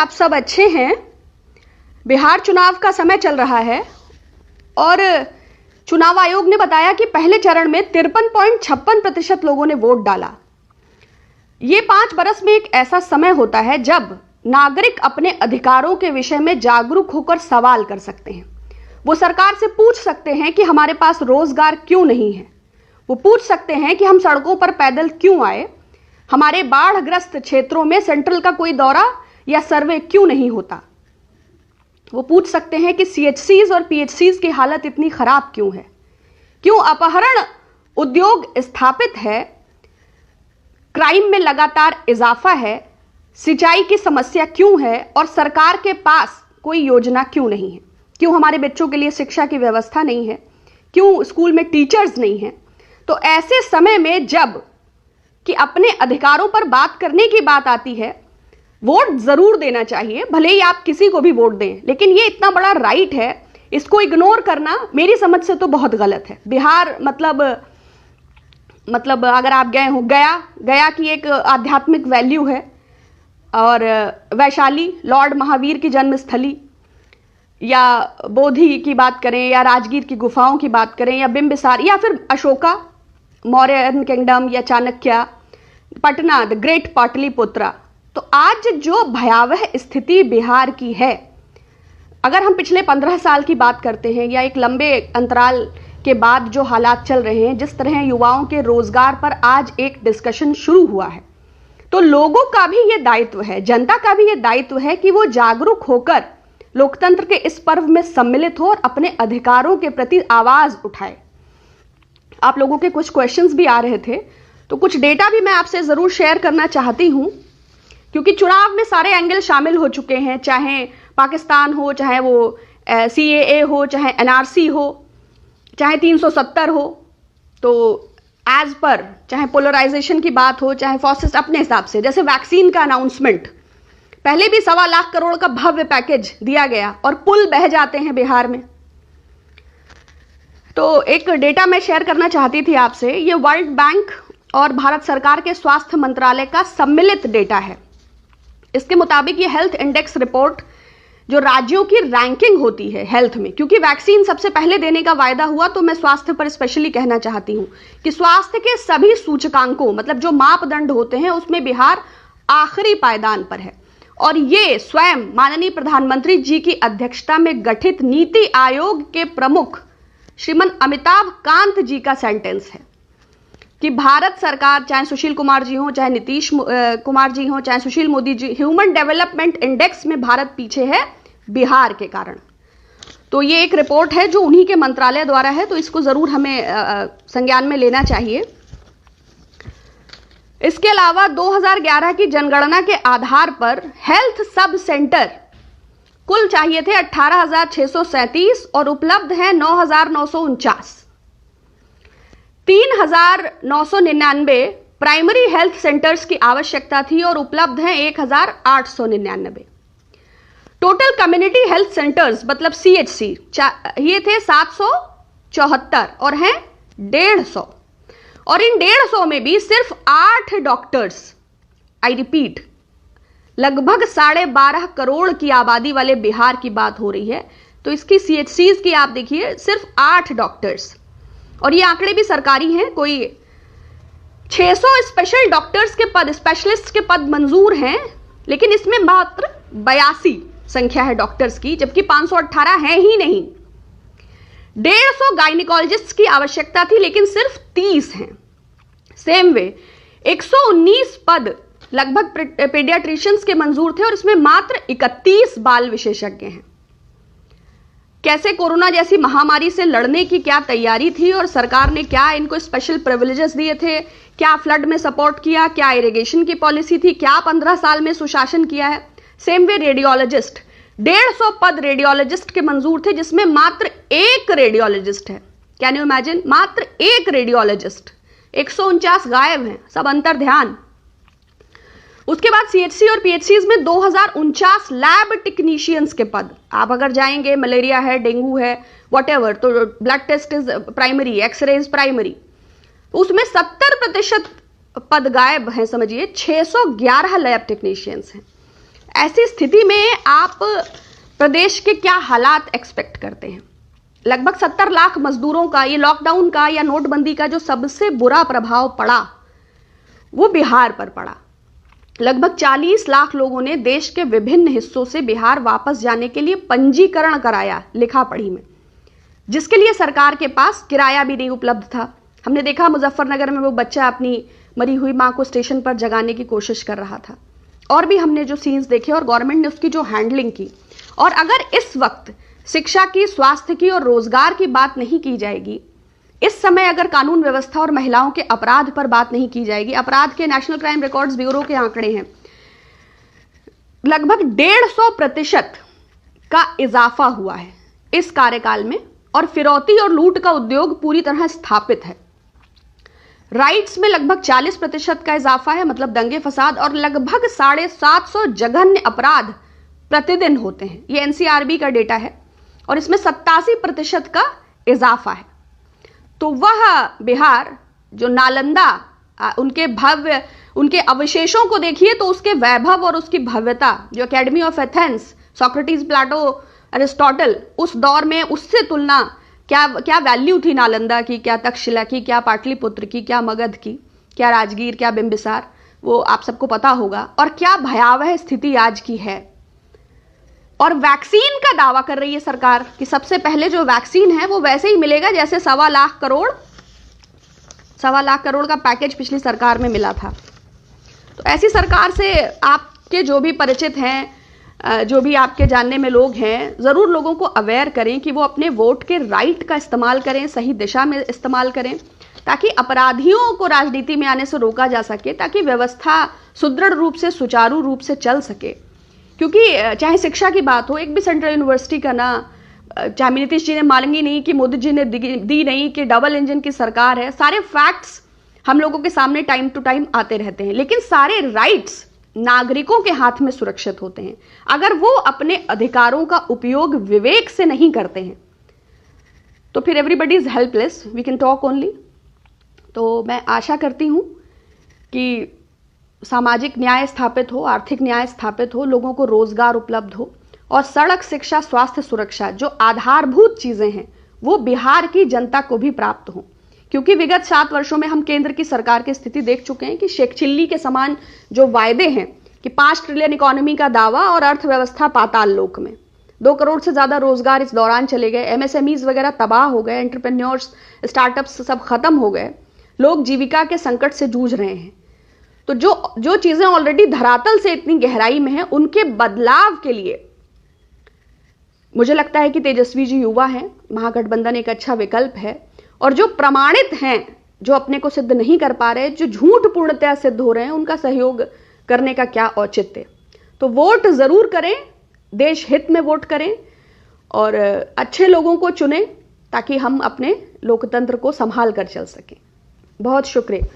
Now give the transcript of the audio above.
आप सब अच्छे हैं। बिहार चुनाव का समय चल रहा है और चुनाव आयोग ने बताया कि पहले चरण में 53.56% लोगों ने वोट डाला। ये 5 बरस में एक ऐसा समय होता है जब नागरिक अपने अधिकारों के विषय में जागरूक होकर सवाल कर सकते हैं। वो सरकार से पूछ सकते हैं कि हमारे पास रोजगार क्यों नहीं है। वो पूछ सकते हैं कि हम सड़कों पर पैदल क्यों आए। हमारे बाढ़ग्रस्त क्षेत्रों में सेंट्रल का कोई दौरा या सर्वे क्यों नहीं होता। वो पूछ सकते हैं कि CHCs और PHCs की हालत इतनी खराब क्यों है, क्यों अपहरण उद्योग स्थापित है, क्राइम में लगातार इजाफा है, सिंचाई की समस्या क्यों है और सरकार के पास कोई योजना क्यों नहीं है, क्यों हमारे बच्चों के लिए शिक्षा की व्यवस्था नहीं है, क्यों स्कूल में टीचर्स नहीं है। तो ऐसे समय में जब कि अपने अधिकारों पर बात करने की बात आती है, वोट जरूर देना चाहिए, भले ही आप किसी को भी वोट दें, लेकिन ये इतना बड़ा राइट है, इसको इग्नोर करना मेरी समझ से तो बहुत गलत है। बिहार मतलब अगर आप गए हो, गया की एक आध्यात्मिक वैल्यू है, और वैशाली लॉर्ड महावीर की जन्मस्थली, या बोधि की बात करें, या राजगीर की गुफाओं की बात करें, या बिंबिसार, या फिर अशोका, मौर्यन किंगडम, या चाणक्य, पटना, द ग्रेट पाटलिपुत्रा। तो आज जो भयावह स्थिति बिहार की है, अगर हम पिछले 15 साल की बात करते हैं या एक लंबे अंतराल के बाद जो हालात चल रहे हैं, जिस तरह युवाओं के रोजगार पर आज एक डिस्कशन शुरू हुआ है, तो लोगों का भी ये दायित्व है, जनता का भी ये दायित्व है कि वो जागरूक होकर लोकतंत्र के इस पर्व में सम्मिलित हो और अपने अधिकारों के प्रति आवाज उठाए। आप लोगों के कुछ क्वेश्चंस भी आ रहे थे, तो कुछ डेटा भी मैं आपसे जरूर शेयर करना चाहती हूं, क्योंकि चुनाव में सारे एंगल शामिल हो चुके हैं, चाहे पाकिस्तान हो, चाहे वो CAA हो, चाहे NRC हो, चाहे 370 हो। तो एज पर चाहे पोलराइजेशन की बात हो, चाहे फॉसिस्ट, अपने हिसाब से, जैसे वैक्सीन का अनाउंसमेंट, पहले भी 1.25 लाख करोड़ का भव्य पैकेज दिया गया और पुल बह जाते हैं बिहार में। तो एक डेटा मैं शेयर करना चाहती थी आपसे, ये वर्ल्ड बैंक और भारत सरकार के स्वास्थ्य मंत्रालय का सम्मिलित डेटा है। इसके मुताबिक ये हेल्थ इंडेक्स रिपोर्ट, जो राज्यों की रैंकिंग होती है हेल्थ में, क्योंकि वैक्सीन सबसे पहले देने का वायदा हुआ, तो मैं स्वास्थ्य पर स्पेशली कहना चाहती हूं कि स्वास्थ्य के सभी सूचकांकों, मतलब जो मापदंड होते हैं, उसमें बिहार आखिरी पायदान पर है। और ये स्वयं माननीय प्रधानमंत्री जी की अध्यक्षता में गठित नीति आयोग के प्रमुख श्रीमान अमिताभ कांत जी का सेंटेंस है कि भारत सरकार, चाहे सुशील कुमार जी हो, चाहे नीतीश कुमार जी हो, चाहे Sushil Modi ji, human development index में भारत पीछे है बिहार के कारण। तो ये एक रिपोर्ट है जो उन्हीं के मंत्रालय द्वारा है, तो इसको जरूर हमें संज्ञान में लेना चाहिए। इसके अलावा 2011 की जनगणना के आधार पर हेल्थ सब सेंटर कुल चाहिए थे 18,637 और उपलब्ध हैं 9,949। 3,999 प्राइमरी हेल्थ सेंटर्स की आवश्यकता थी और उपलब्ध हैं 1,899। टोटल कम्युनिटी हेल्थ सेंटर्स मतलब CHC ये थे 774 और हैं 150, और इन 150 में भी सिर्फ 8 डॉक्टर्स, आई रिपीट, लगभग 12.5 करोड़ की आबादी वाले बिहार की बात हो रही है, तो इसकी CHCs की आप देखिए सिर्फ 8 डॉक्टर्स, और ये आंकड़े भी सरकारी हैं। कोई 600 स्पेशल डॉक्टर्स के पद, स्पेशलिस्ट के पद मंजूर हैं, लेकिन इसमें मात्र 82 संख्या है डॉक्टर्स की, जबकि 518 है ही नहीं। 150 गायनिकोलॉजिस्ट की आवश्यकता थी, लेकिन सिर्फ 30 हैं। सेम वे 119 पद लगभग पीडियाट्रिशियंस के मंजूर थे और इसमें मात्र 31 बाल विशेषज्ञ हैं। कैसे कोरोना जैसी महामारी से लड़ने की क्या तैयारी थी और सरकार ने क्या इनको स्पेशल प्रिविलेजेस दिए थे, क्या फ्लड में सपोर्ट किया, क्या इरिगेशन की पॉलिसी थी, क्या 15 साल में सुशासन किया है। सेम वे रेडियोलॉजिस्ट, 150 पद रेडियोलॉजिस्ट के मंजूर थे, जिसमें मात्र 1 रेडियोलॉजिस्ट है। कैन यू इमेजिन, मात्र 1 रेडियोलॉजिस्ट, 149 गायब हैं, सब अंतर ध्यान। उसके बाद CHC और PHCs में 2049 लैब टेक्नीशियंस के पद। आप अगर जाएंगे, मलेरिया है, डेंगू है, व्हाटएवर, तो blood test is primary, X ray is primary, उसमें 70% पद गायब हैं। समझिए 611 लैब टेक्नीशियंस हैं। ऐसी स्थिति में आप प्रदेश के क्या हालात एक्सपेक्ट करते हैं? लगभग 70 लाख मजदूरों का ये लॉकडाउन का या नोटबंदी का जो सबसे बुरा प्रभाव पड़ा वो बिहार पर पड़ा। लगभग 40 लाख लोगों ने देश के विभिन्न हिस्सों से बिहार वापस जाने के लिए पंजीकरण कराया लिखा पढ़ी में, जिसके लिए सरकार के पास किराया भी नहीं उपलब्ध था। हमने देखा मुजफ्फरनगर में वो बच्चा अपनी मरी हुई मां को स्टेशन पर जगाने की कोशिश कर रहा था, और भी हमने जो सीन्स देखे और गवर्नमेंट ने उसकी जो हैंडलिंग की। और अगर इस वक्त शिक्षा की, स्वास्थ्य की और रोजगार की बात नहीं की जाएगी, इस समय अगर कानून व्यवस्था और महिलाओं के अपराध पर बात नहीं की जाएगी, अपराध के नेशनल क्राइम रिकॉर्ड्स ब्यूरो के आंकड़े हैं, लगभग 150% का इजाफा हुआ है इस कार्यकाल में, और फिरौती और लूट का उद्योग पूरी तरह स्थापित है। राइट्स में लगभग 40% का इजाफा है, मतलब दंगे फसाद, और लगभग 750 जघन्य अपराध प्रतिदिन होते हैं। ये एनसीआरबी का डेटा है, और इसमें 87% का इजाफा है। तो वह बिहार जो नालंदा, उनके अवशेषों को देखिए तो उसके वैभव और उसकी भव्यता, जो academy of Athens, Socrates, Plato, Aristotle, उस दौर में उससे तुलना, क्या वैल्यू थी नालंदा की, क्या तक्षशिला की, क्या पाटलिपुत्र की, क्या मगध की, क्या राजगीर, क्या बिंबिसार, वो आप सबको पता होगा। और क्या भयावह स्थिति आज की है। और वैक्सीन का दावा कर रही है सरकार कि सबसे पहले जो वैक्सीन है वो वैसे ही मिलेगा जैसे 1.25 लाख करोड़ का पैकेज पिछली सरकार में मिला था। तो ऐसी सरकार से आपके जो भी परिचित हैं, जो भी आपके जानने में लोग हैं, जरूर लोगों को अवेयर करें कि वो अपने वोट के राइट का इस्तेमाल करें, सही दिशा में इस्तेमाल करें, ताकि अपराधियों को राजनीति में आने से रोका जा सके, ताकि व्यवस्था सुदृढ़ रूप से, सुचारू रूप से चल सके। क्योंकि चाहे शिक्षा की बात हो, एक भी सेंट्रल यूनिवर्सिटी का ना, चाहे नीतीश जी ने मांगी नहीं कि मोदी जी ने दी नहीं, कि डबल इंजन की सरकार है, सारे फैक्ट्स हम लोगों के सामने टाइम टू टाइम आते रहते हैं, लेकिन सारे राइट्स नागरिकों के हाथ में सुरक्षित होते हैं अगर वो अपने अधिकारों का उपयोग विवेक से नहीं करते हैं। तो फिर everybody is helpless, we can talk only. तो मैं आशा करती हूं कि सामाजिक न्याय स्थापित हो, आर्थिक न्याय स्थापित हो, लोगों को रोजगार उपलब्ध हो, और सड़क, शिक्षा, स्वास्थ्य, सुरक्षा जो आधारभूत चीजें हैं वो बिहार की जनता को भी प्राप्त हो। क्योंकि विगत 7 वर्षों में हम केंद्र की सरकार की स्थिति देख चुके हैं कि शेख चिल्ली के समान जो वायदे हैं कि 5 ट्रिलियन इकोनॉमी का दावा और अर्थव्यवस्था पाताल लोक में, 2 करोड़ से ज्यादा रोजगार इस दौरान चले गए, एमएसएमईज वगैरह तबाह हो गए, एंटरप्रेन्योर्स, स्टार्टअप्स सब खत्म हो गए, लोग जीविका के संकट से जूझ रहे हैं। तो जो चीजें ऑलरेडी धरातल से इतनी गहराई में है, उनके बदलाव के लिए मुझे लगता है कि तेजस्वी जी युवा हैं, महागठबंधन एक अच्छा विकल्प है। और जो प्रमाणित हैं, जो अपने को सिद्ध नहीं कर पा रहे, जो झूठ पूर्णतया सिद्ध हो रहे हैं, उनका सहयोग करने का क्या औचित्य। तो वोट जरूर करें, देश हित में वोट करें, और अच्छे लोगों को चुनें ताकि हम अपने लोकतंत्र को संभाल कर चल सकें। बहुत शुक्रिया।